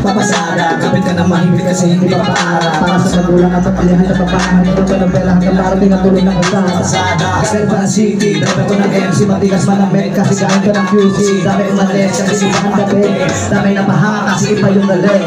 Papasada, kapit ka na mahimik kasi hindi pa para. Para sa magulang at pagpilihan sa papahan. Ito ko ng pera hanggang marating ang tuloy ng pasada. Galing pa ng city, driver ko ng MC. Matigas man ang med kasi galing ka ng QC. Dami umalis kasi sipahan gabi. Dami na paha kasi iba yung galing.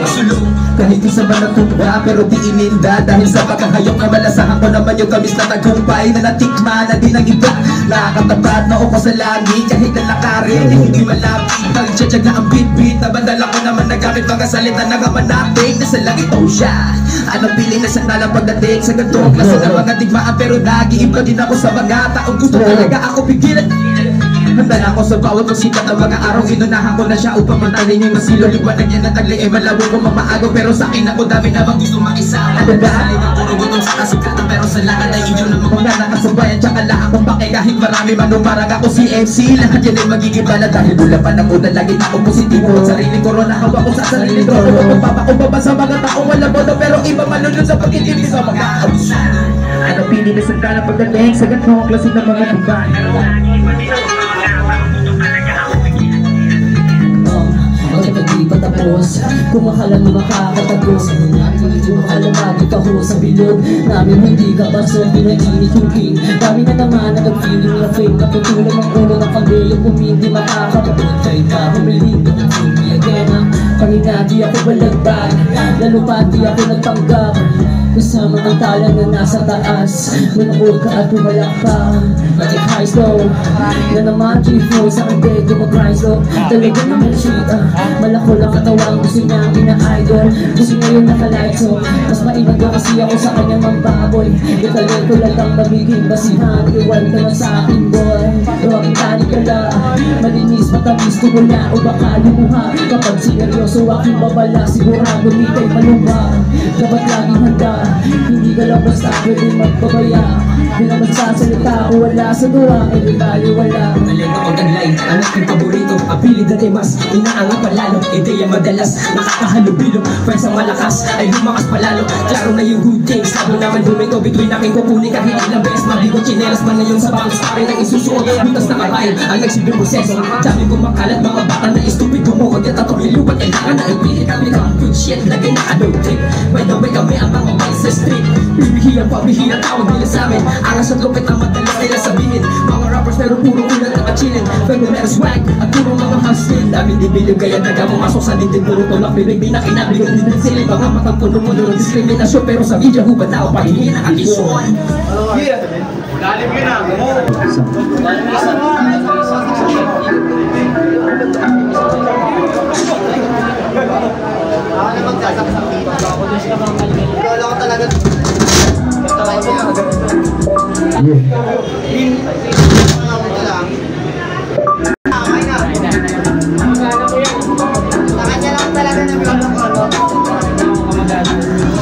Kahit isa ba natumba pero di ininda. Dahil sa pagkahayok na malasahan ko naman yung kamis na tagumpay. Na natikma na din ang iba. Nakakatapat na uko sa langit kahit na nakarin. Hindi malapit, pag-check na ang beat-beat. Nabandala ko naman nagamit mga salita na gamanatik. Nasa langit oh siya. Anong piling na sandalang pagdating sa gantong klase ng mga digmaan. Pero nag-iiba din ako sa mga taong gusto talaga ako pigilan. Handa na ako sa bawat pasikat ng mga araw. Inunahan ko na siya upang mantalin yung masilo. Liwanag niya na tagli eh malabo ko mamaago. Pero sa akin ako dami na bang gusto makisama. Nagdahalik ang puro gutong sa kasikatan. Pero sa lakad ay inyo naman mga nakasabayan. Tsaka lahat kong pake kahit marami manumarang ako si MC. Lahat yan ay magiging bala dahil mula pa ng una lagi ako positibo. At sariling korona hawak ko sa sariling trono. Magpapakubaba sa mga tao wala bono. Pero iba malunod sa pag-ibig sa mga abusado. Ano pili na sandala pagdating sa gantong klase ng mga diban. Di pa tapos, kung makalang mo makakatagos. Hindi mo alam magikaho sa bilog namin, hindi ka baso, pinainit yung king. Dami na naman na nag-feeling na fame. Naputulan ng ulo ng pamilya kung hindi makakapagod. Kahit ka humiling, hindi again. Panginadi ako balagbag, lalo pa di ako nagpanggap. Kasama ang tala na nasa taas, manood ka at pumalak ka. Like high slow, na naman G-flow sa aking bed, mag-grind slow. Talaga naman shit, malako lang katawang gusto niya ang ina-idol. Gusto niya yung naka-light so, mas mainag daw kasi ako sa kanyang mambaboy. Italin ko lang ang magiging basihan, iwan ka na sa akin boy. Huwag tani ka lang, malinis, matamis, tumula o baka lumuha. Kapag sineryoso aking babala, sigurado di kay maluma. Dapat laging handa, hindi ka lang basta pwede magpabaya. Di naman sasalita o wala sa duwa, eh di baliwala. Maling ako taglay, ang aking paborito. Abilid na mas, inaangat palalo. Ideya madalas, nakakahalubilo. Pwesa malakas, ay lumakas palalo. Klaro na yung good things, lalo naman lumito. Bituin aking kukunin kahit ilang beses. Mabigot chinelas man na yung sa bangs. Pare nang isusuot, butas na kabayan ang nagsilbing proseso. Dami kong makalat, mga bata na stupid. Bumukod at atong ilubat, kailangan na ipilit kami ng good shit. Lagay na adult trip, by the way kami ang mga boys sa street. Bibihiyang pabihiyang tawag nila sa amin. Angas at lupit ang madalas nila sabihin. Mga rappers pero puro ulan at machilin. Pero meron swag at puro mga hustle. Dami dibilib kaya naga pumasok sa dinding. Puro tulak bibig di na kinabigan din din sila. Mga matang puno mo ng diskriminasyon. Pero sa video hubad na ako pahingi na akisyon. Lalim yun ah. Ano magsasaksak dito? Wala ko talaga.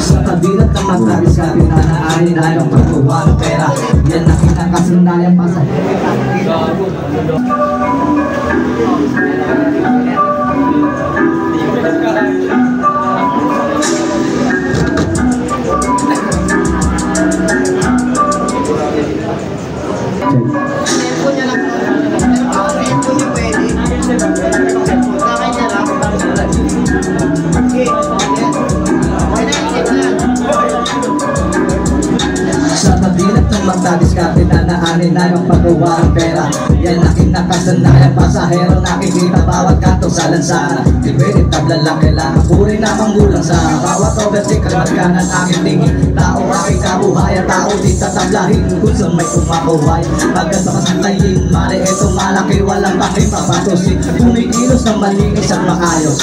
Sa kabilat ng mataris ka, pinanaanin na yung pagkuha ng pera. Yan na kinakasundayan pa sa matadiskarte na naanin na yung paggawa ng pera. Yan aking nakasanayan, pasahero nakikita bawat kanto sa lansana. Diberit tabla lang kailangan puri na manggulang sa bawat overtake at magkanan aking tingin. Tao aking kabuhayan, tao di tatablahin kung saan may kumakuhay. Pagkat makasantayin, mali eto malaki, walang bakit papatusin. Kumikilos ng malinis at maayos.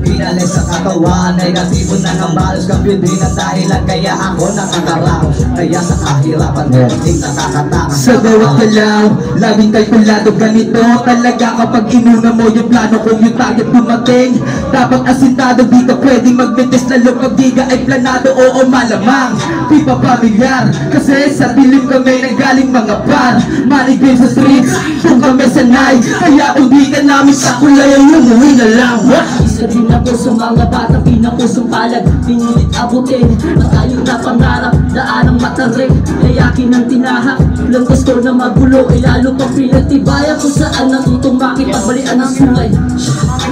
Pinalis sa katawan, negatibo na kambalos. Kampiyon din ang dahilan, kaya ako nakakaraos. Kaya sa kahirapan, hindi nakakatakas. Sa bawat galaw, laging kalkulado ganito. Talaga kapag inuna mo yung plano kung yung target dumating. Dapat asintado, di ka pwedeng magbitis. Lalo pag di ka ay planado, oo malamang di pa pamilyar, kasi sa dilim kami nanggaling mga bar. Manigin sa streets, kung kami sanay. Kaya kung di ka namin sa kulay, ay umuwi na lang. Isa din ako sa mga bata, pinapusong palag, pinilit abutin ang ayaw na pangarap, daan ang matarik, layakin ng tinahak, Lantas ko na magulo ay lalo pang pinagtibayan kung saan natutong makipagbalian ng sungay.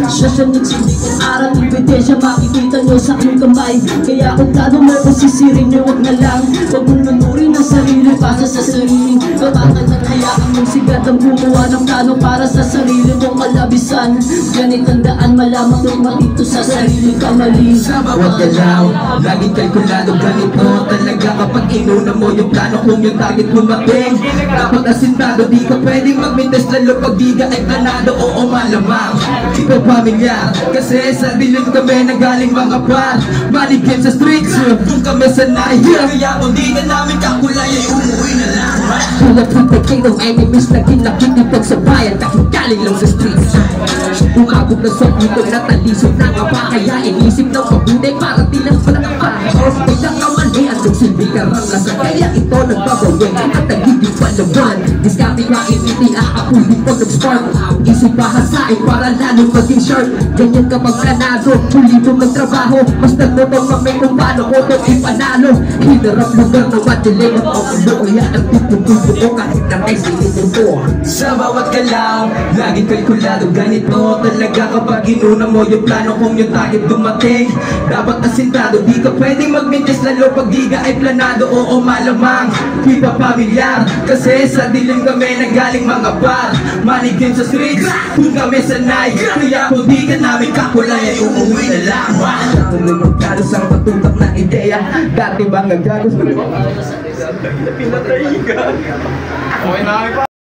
Siya nagsindi kong aral, ebidensya makikita nyo sa aking kamay. Kaya kung plano mo kung sisirin nyo, wag na lang. Huwag mong manurin ang sarili para sa sariling kabakan. At hayaan mong sigat ang gumawa ng plano para sa sarili mong kalabisan. Ganit ang daan, malamang kung matito sa sariling kamali. Sa bawat galaw, laging kalkulado ganito talaga kapag inuna mo yung plano kung yung target dumating. Dapat asintado, di ka pwedeng magmintas lalo pag di ka ay planado, oo malamang. Di pa pamilyar, kasi sa dilim kami nagaling mga par. Maligyan sa streets, kung kami sanay. Kaya kung di na namin kakulay ay umuwi na lang. Tulad ng pagkainom enemies na kinakitipag sa bayan kahit galing lang sa streets. Umabog na sa putong natalisod na nga pa. Kaya inisip ng mabuti para tinagpala ka pa. Or biglang kamali at nagsilbi ka rang lasa. Kaya ito nagbabawin at nagiging palaban. Diskarte ka initi aapuhin pag nag-spark. Isip pahasain para lalo maging sharp. Ganyan ka magplanado, huli mong nagtrabaho. Mas nagmutong mamay kung paano ko ito ipanalo. Hinarap lugar na madelay ng pakulo. Kaya ang tututubo kahit na may sinituto. Sa bawat galaw, laging kalkulado ganito talaga kapag inuna mo yung plano kung yung target dumating. Dapat asintado, di ka pwedeng magmintis lalo pag di ka ay planado, oo malamang. Di pa pamilyar, kasi sa dilim kami nagaling mga bar. Maligyan sa streets, kung kami sanay. Kaya kung di ka namin kakulay ay umuwi na lang. Kung lumagkado sa patutak na ideya, dati bang nagagos mo? Pinatay ka. Okay na kami pa.